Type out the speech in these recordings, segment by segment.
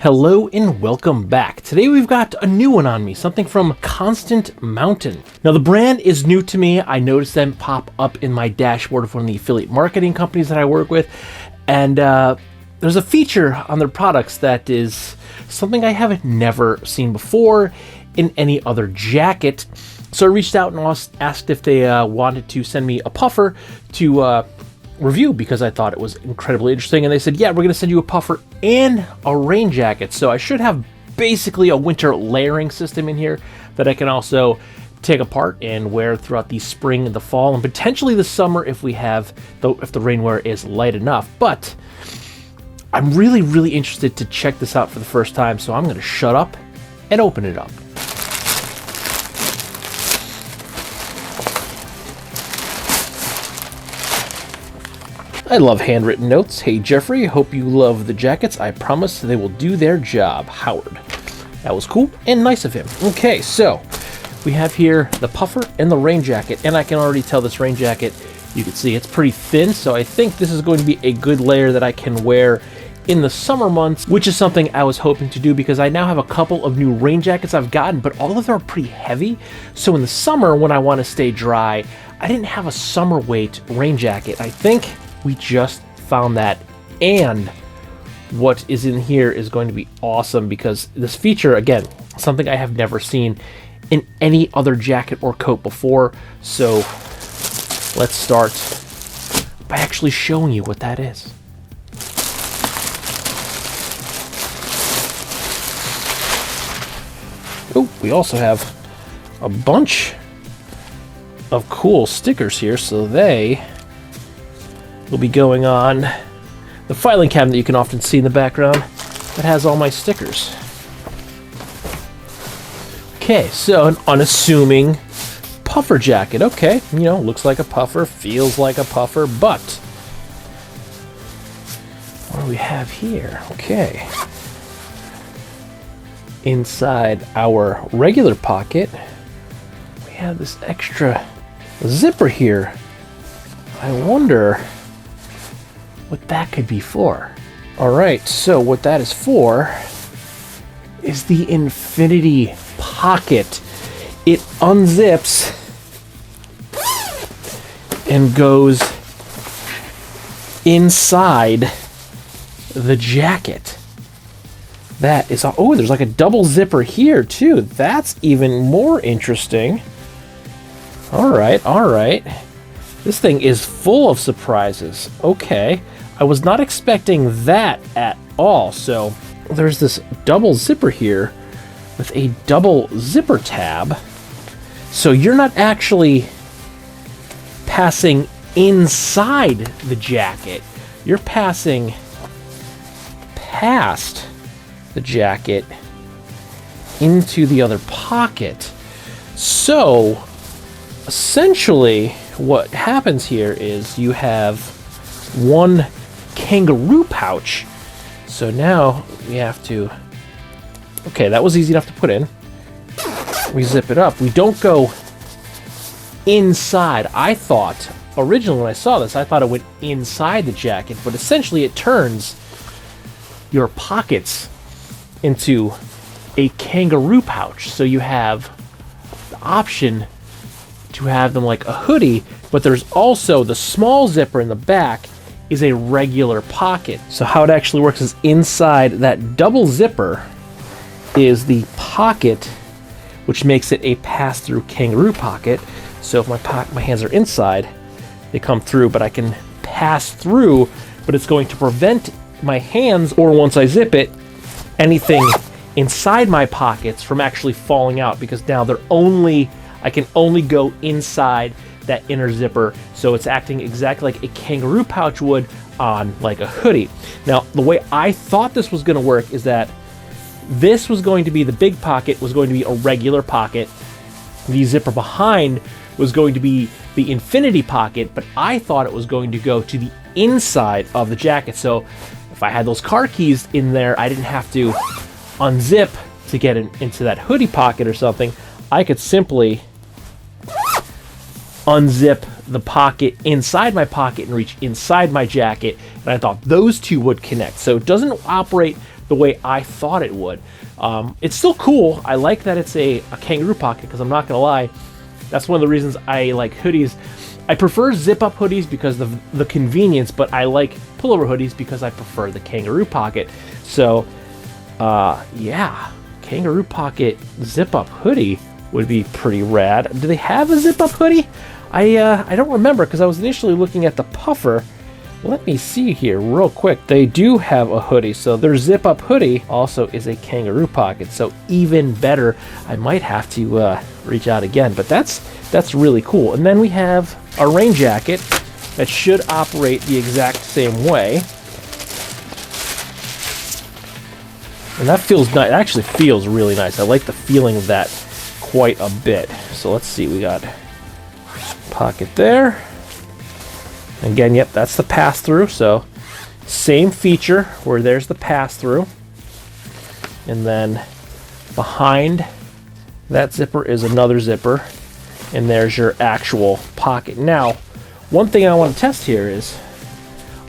Hello and welcome back. Today we've got a new one on me, something from Constant Mountain. Now the brand is new to me. I noticed them pop up in my dashboard of one of the affiliate marketing companies that I work with, and there's a feature on their products that is something I haven't never seen before in any other jacket. So I reached out and asked if they wanted to send me a puffer to review because I thought it was incredibly interesting, and they said, yeah, we're going to send you a puffer and a rain jacket. So I should have basically a winter layering system in here that I can also take apart and wear throughout the spring and the fall and potentially the summer if the rainwear is light enough. But I'm really interested to check this out for the first time, so I'm going to shut up and open it up. I love handwritten notes. Hey Jeffrey, hope you love the jackets. I promise they will do their job. Howard. That was cool and nice of him. Okay, so we have here the puffer and the rain jacket, and I can already tell this rain jacket, you can see it's pretty thin, so I think this is going to be a good layer that I can wear in the summer months, which is something I was hoping to do because I now have a couple of new rain jackets I've gotten, but all of them are pretty heavy. So in the summer when I want to stay dry, I didn't have a summer weight rain jacket. I think we just found that, and what is in here is going to be awesome because this feature, again, something I have never seen in any other jacket or coat before. So let's start by actually showing you what that is. Oh, we also have a bunch of cool stickers here, so they will be going on the filing cabinet you can often see in the background that has all my stickers. Okay, so an unassuming puffer jacket. Okay, you know, looks like a puffer, feels like a puffer, but what do we have here? Okay. Inside our regular pocket, we have this extra zipper here. I wonder what that could be for. All right, so what that is for is the infinity pocket. It unzips and goes inside the jacket. That is, oh, there's like a double zipper here too. That's even more interesting. All right. This thing is full of surprises. Okay. I was not expecting that at all. So there's this double zipper here with a double zipper tab. So you're not actually passing inside the jacket. You're passing past the jacket into the other pocket. So essentially what happens here is you have one kangaroo pouch. So now we have to, okay, that was easy enough to put in. We zip it up. We don't go inside. I thought originally when I saw this, I thought it went inside the jacket, but essentially it turns your pockets into a kangaroo pouch. So you have the option to have them like a hoodie, but there's also the small zipper in the back is a regular pocket. So how it actually works is inside that double zipper is the pocket, which makes it a pass-through kangaroo pocket. So if my hands are inside, they come through, but I can pass through, but it's going to prevent my hands, or once I zip it, anything inside my pockets from actually falling out, because now I can only go inside that inner zipper, so it's acting exactly like a kangaroo pouch would on like a hoodie. Now, the way I thought this was going to work is that this was going to be, the big pocket was going to be a regular pocket. The zipper behind was going to be the infinity pocket, but I thought it was going to go to the inside of the jacket. So if I had those car keys in there, I didn't have to unzip to get into that hoodie pocket or something. I could simply unzip the pocket inside my pocket and reach inside my jacket, and I thought those two would connect. So it doesn't operate the way I thought it would. It's still cool. I like that it's a kangaroo pocket, because I'm not gonna lie, that's one of the reasons I like hoodies. I prefer zip-up hoodies because of the convenience, but I like pullover hoodies because I prefer the kangaroo pocket. So, yeah, kangaroo pocket zip-up hoodie would be pretty rad. Do they have a zip-up hoodie? I don't remember, because I was initially looking at the puffer. Let me see here real quick. They do have a hoodie, so their zip-up hoodie also is a kangaroo pocket, so even better. I might have to reach out again, but that's really cool. And then we have a rain jacket that should operate the exact same way. And that feels nice. It actually feels really nice. I like the feeling of that quite a bit. So let's see, we got pocket there. Again, yep, that's the pass-through. So same feature where there's the pass-through. And then behind that zipper is another zipper. And there's your actual pocket. Now, one thing I want to test here is,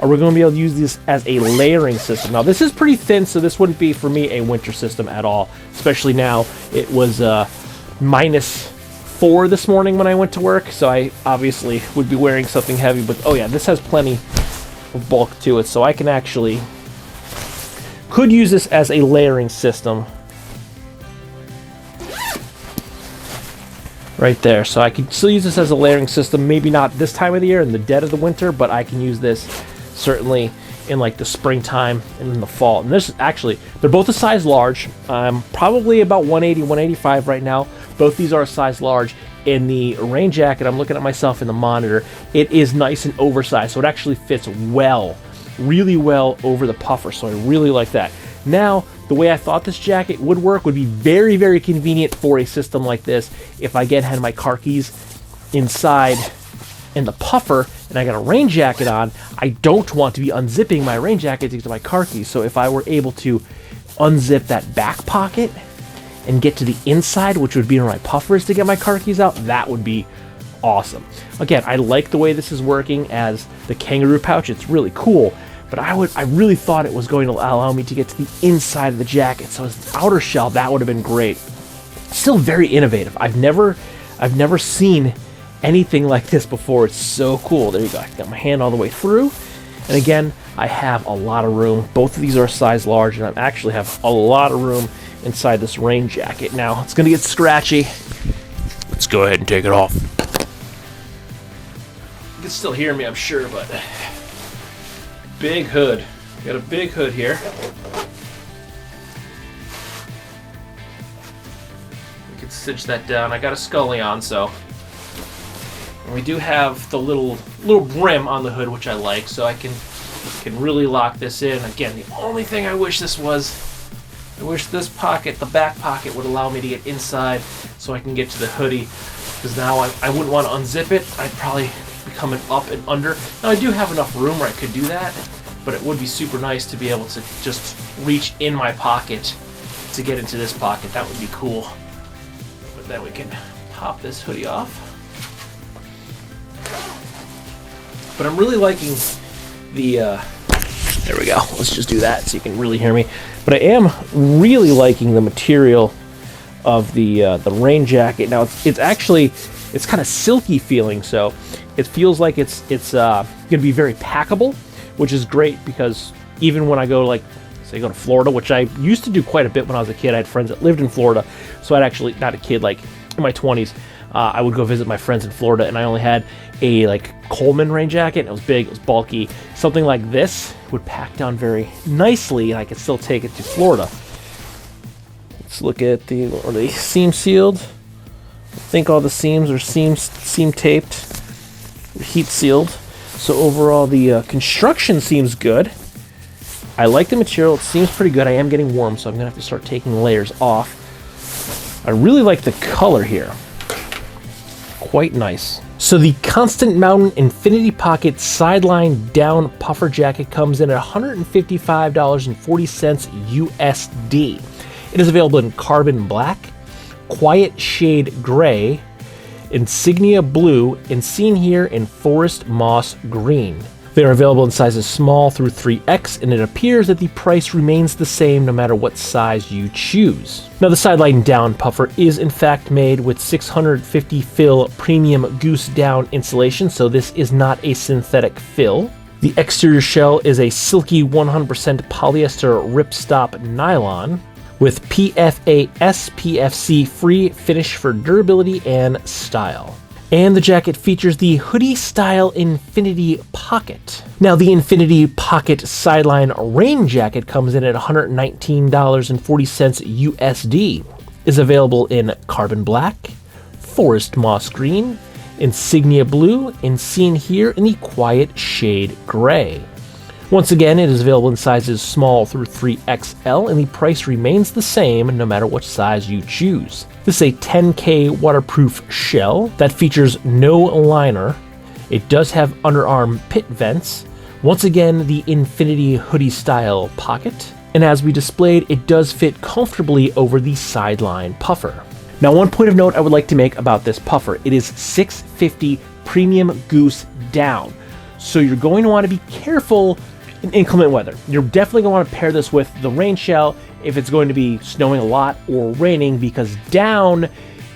are we going to be able to use this as a layering system? Now, this is pretty thin, so this wouldn't be, for me, a winter system at all. Especially now, it was -4 this morning when I went to work, so I obviously would be wearing something heavy. But, oh yeah, this has plenty of bulk to it, so I could use this as a layering system. Right there. So I could still use this as a layering system, maybe not this time of the year in the dead of the winter, but I can use this certainly in like the springtime and in the fall. And this is actually, they're both a size large. I'm probably about 180, 185 right now. Both these are a size large. In the rain jacket, I'm looking at myself in the monitor, it is nice and oversized, so it actually fits well, really well over the puffer, so I really like that. Now, the way I thought this jacket would work would be very, very convenient for a system like this. If I had my car keys inside in the puffer and I got a rain jacket on, I don't want to be unzipping my rain jacket to get to my car keys. So if I were able to unzip that back pocket and get to the inside, which would be where my puffer is to get my car keys out, that would be awesome. Again, I like the way this is working as the kangaroo pouch. It's really cool. But I really thought it was going to allow me to get to the inside of the jacket. So as the outer shell, that would have been great. Still very innovative. I've never seen anything like this before. It's so cool. There you go. I got my hand all the way through. And again, I have a lot of room. Both of these are a size large, and I actually have a lot of room inside this rain jacket. Now, it's going to get scratchy. Let's go ahead and take it off. You can still hear me, I'm sure, but... Big hood. Got a big hood here. We can cinch that down. I got a scully on, so. And we do have the little brim on the hood, which I like, so I can really lock this in. Again, the only thing I wish this pocket, the back pocket, would allow me to get inside so I can get to the hoodie. Because now I wouldn't want to unzip it. I'd probably be coming up and under. Now I do have enough room where I could do that, but it would be super nice to be able to just reach in my pocket to get into this pocket. That would be cool. But then we can pop this hoodie off. But I'm really liking the, there we go. Let's just do that so you can really hear me. But I am really liking the material of the rain jacket. Now it's actually kind of silky feeling, so it feels like it's going to be very packable, which is great because even when I go go to Florida, which I used to do quite a bit when I was a kid. I had friends that lived in Florida, so I'd actually, not a kid, like in my 20s, I would go visit my friends in Florida, and I only had a Coleman rain jacket. And it was big, it was bulky. Something like this would pack down very nicely, and I could still take it to Florida. Let's look at are they seam sealed? I think all the seams are seam taped, heat sealed. So overall, the construction seems good. I like the material. It seems pretty good. I am getting warm, so I'm going to have to start taking layers off. I really like the color here. Quite nice. So the Constant Mountain Infinity Pocket Sideline Down Puffer Jacket comes in at $155.40 USD. It is available in Carbon Black, Quiet Shade Gray, Insignia Blue, and seen here in Forest Moss Green. They are available in sizes small through 3X, and it appears that the price remains the same no matter what size you choose. Now, the Sideline down puffer is in fact made with 650 fill premium goose down insulation, so this is not a synthetic fill. The exterior shell is a silky 100% polyester ripstop nylon with PFA SPFC free finish for durability and style. And the jacket features the hoodie-style Infinity Pocket. Now, the Infinity Pocket Sideline rain jacket comes in at $119.40 USD, is available in carbon black, forest moss green, insignia blue, and seen here in the quiet shade gray. Once again, it is available in sizes small through 3XL, and the price remains the same no matter which size you choose. This is a 10K waterproof shell that features no liner. It does have underarm pit vents. Once again, the Infinity hoodie style pocket. And as we displayed, it does fit comfortably over the Sideline puffer. Now, one point of note I would like to make about this puffer, it is 650 premium goose down. So you're going to want to be careful in inclement weather. You're definitely going to want to pair this with the rain shell if it's going to be snowing a lot or raining, because down,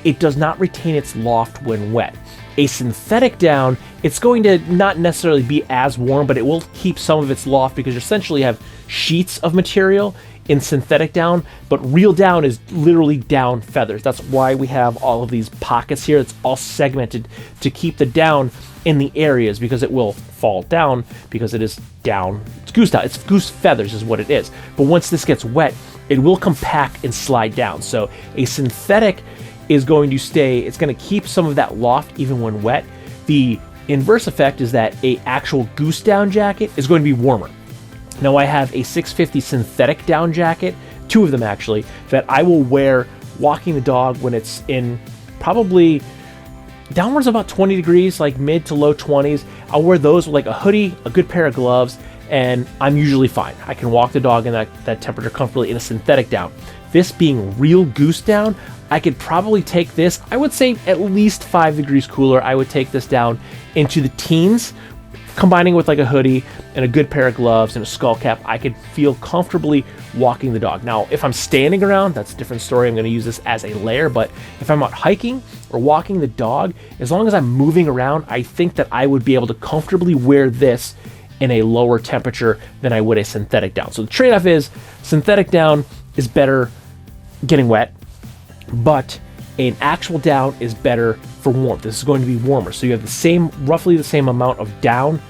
it does not retain its loft when wet. A synthetic down, it's going to not necessarily be as warm, but it will keep some of its loft because you essentially have sheets of material in synthetic down, but real down is literally down feathers. That's why we have all of these pockets here. It's all segmented to keep the down in the areas, because it will fall down because it is down. It's goose down. It's goose feathers is what it is. But once this gets wet, it will compact and slide down. So a synthetic is going to stay, it's going to keep some of that loft even when wet. The inverse effect is that a actual goose down jacket is going to be warmer. Now, I have a 650 synthetic down jacket, two of them actually, that I will wear walking the dog when it's in probably downwards about 20 degrees, like mid to low 20s. I'll wear those with like a hoodie, a good pair of gloves, and I'm usually fine. I can walk the dog in that temperature comfortably in a synthetic down. This being real goose down, I could probably take this, I would say at least 5 degrees cooler. I would take this down into the teens, combining with like a hoodie and a good pair of gloves and a skull cap. I could feel comfortably walking the dog. Now, if I'm standing around, that's a different story. I'm going to use this as a layer, but if I'm out hiking or walking the dog, as long as I'm moving around, I think that I would be able to comfortably wear this in a lower temperature than I would a synthetic down. So the trade-off is synthetic down is better getting wet, but an actual down is better for warmth. This is going to be warmer. So you have the same, roughly the same amount of down.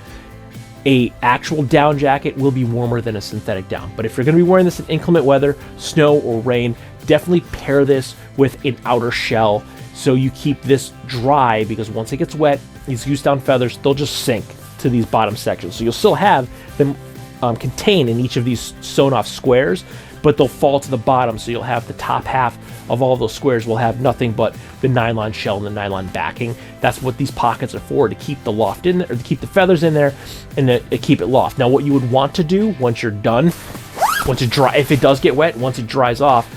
A actual down jacket will be warmer than a synthetic down. But if you're going to be wearing this in inclement weather, snow or rain, definitely pair this with an outer shell so you keep this dry, because once it gets wet, these goose down feathers, they'll just sink to these bottom sections. So you'll still have them contained in each of these sewn off squares, but they'll fall to the bottom. So you'll have the top half of all of those squares will have nothing but the nylon shell and the nylon backing. That's what these pockets are for, to keep the loft in there, or to keep the feathers in there and to keep it loft. Now, what you would want to do once you're done, once it dry, if it does get wet, once it dries off,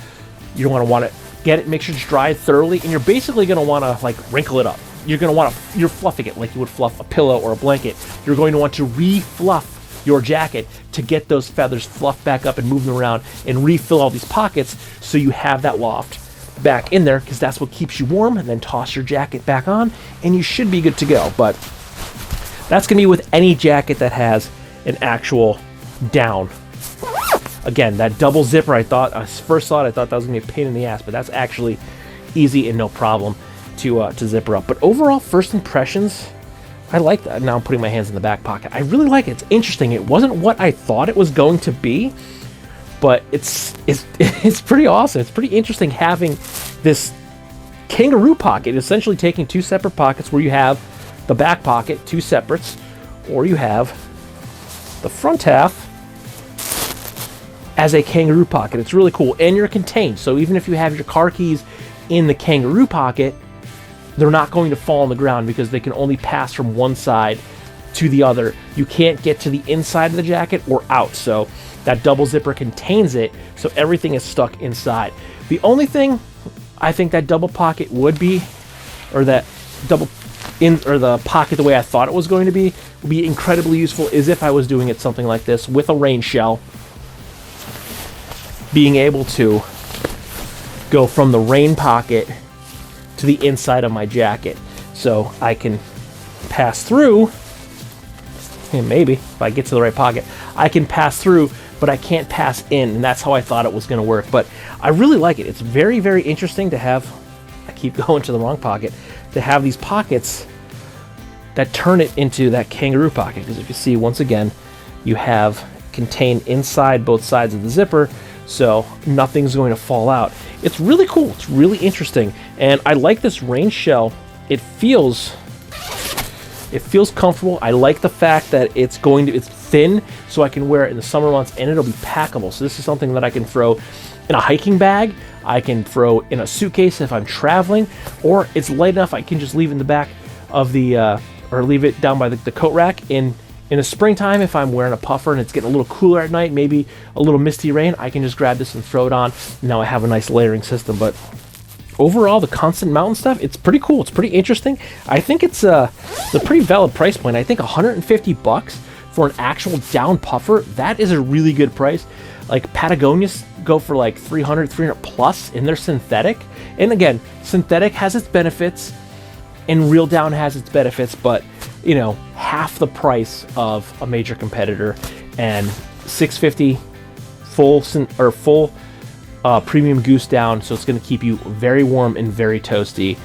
you're going to want to get it, make sure it's dried thoroughly, and you're basically going to want to like wrinkle it up. You're going to want to, you're fluffing it like you would fluff a pillow or a blanket. You're going to want to re-fluff your jacket to get those feathers fluffed back up and move them around and refill all these pockets so you have that loft back in there, because that's what keeps you warm. And then toss your jacket back on and you should be good to go. But that's going to be with any jacket that has an actual down. Again, that double zipper, I thought that was going to be a pain in the ass, but that's actually easy and no problem to zipper up. But overall, first impressions, I like that. Now I'm putting my hands in the back pocket. I really like it. It's interesting. It wasn't what I thought it was going to be, but it's pretty awesome. It's pretty interesting having this kangaroo pocket, essentially taking two separate pockets where you have the back pocket, two separates, or you have the front half as a kangaroo pocket. It's really cool, and you're contained. So even if you have your car keys in the kangaroo pocket, they're not going to fall on the ground because they can only pass from one side to the other. You can't get to the inside of the jacket or out. So that double zipper contains it, so everything is stuck inside. The only thing I think that double pocket would be, or that double the pocket the way I thought it was going to be would be incredibly useful is if I was doing it something like this with a rain shell. Being able to go from the rain pocket to the inside of my jacket. So I can pass through, and maybe if I get to the right pocket, I can pass through, but I can't pass in, and that's how I thought it was going to work. But I really like it. It's very, very interesting to have, I keep going to the wrong pocket, to have these pockets that turn it into that kangaroo pocket. Because if you see, once again, you have contained inside both sides of the zipper, so nothing's going to fall out. It's really cool. It's really interesting, and I like this rain shell. It feels comfortable. I like the fact that it's thin, so I can wear it in the summer months, and it'll be packable. So this is something that I can throw in a hiking bag. I can throw in a suitcase if I'm traveling, or it's light enough I can just leave it in the back of the or leave it down by the coat rack. In the springtime, if I'm wearing a puffer and it's getting a little cooler at night, maybe a little misty rain, I can just grab this and throw it on. Now I have a nice layering system. But overall, the Constant Mountain stuff, it's pretty cool. It's pretty interesting. I think it's a pretty valid price point. I think $150 for an actual down puffer, that is a really good price. Like Patagonia's go for like 300 plus, and they're synthetic. And again, synthetic has its benefits and real down has its benefits, but you know, half the price of a major competitor, and $650 full premium goose down, so it's going to keep you very warm and very toasty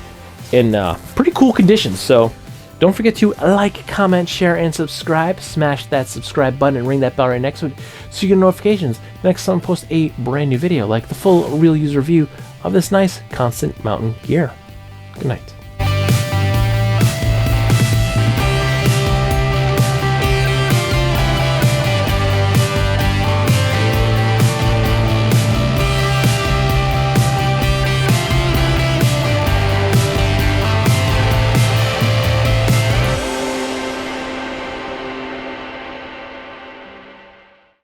in pretty cool conditions. So don't forget to like, comment, share, and subscribe. Smash that subscribe button and ring that bell right next to it so you get notifications next time I post a brand new video, like the full real user review of this nice Constant Mountain gear. Good night.